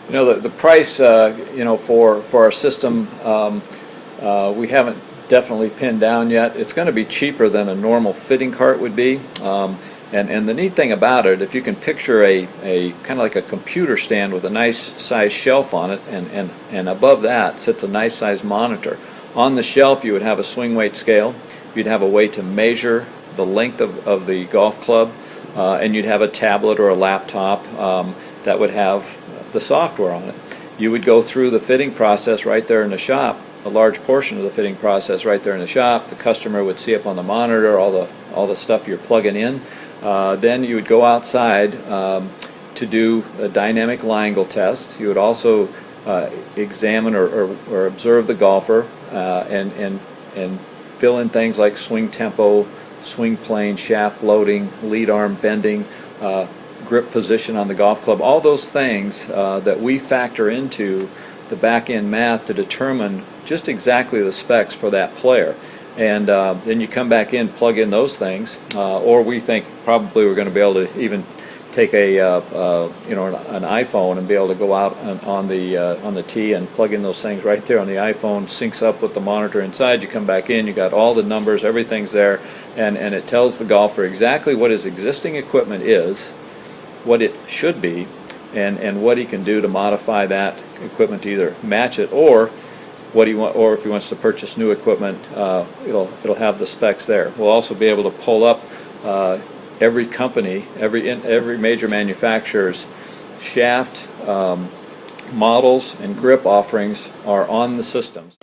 You know, the price, you know, for our system, we haven't definitely pinned down yet. It's going to be cheaper than a normal fitting cart would be. And the neat thing about it, if you can picture a kind of like a computer stand with a nice size shelf on it, and above that sits a nice size monitor. On the shelf you would have a swing weight scale, you'd have a way to measure the length of the golf club, and you'd have a tablet or a laptop that would have the software on it. You would go through the fitting process right there in the shop, a large portion of the fitting process right there in the shop. The customer would see up on the monitor all the stuff you're plugging in. Then you would go outside to do a dynamic line angle test. You would also examine or observe the golfer and fill in things like swing tempo, swing plane, shaft floating, lead arm bending, grip position on the golf club, all those things that we factor into the back end math to determine just exactly the specs for that player. And then you come back in, plug in those things, or we think probably we're going to be able to even take a you know, an iPhone and be able to go out on the tee and plug in those things right there on the iPhone. Syncs up with the monitor inside. You come back in, you got all the numbers, everything's there, and it tells the golfer exactly what his existing equipment is, what it should be, and what he can do to modify that equipment to either match it or what he want, or if he wants to purchase new equipment, it'll have the specs there. We'll also be able to pull up every company, every major manufacturer's shaft models and grip offerings are on the systems.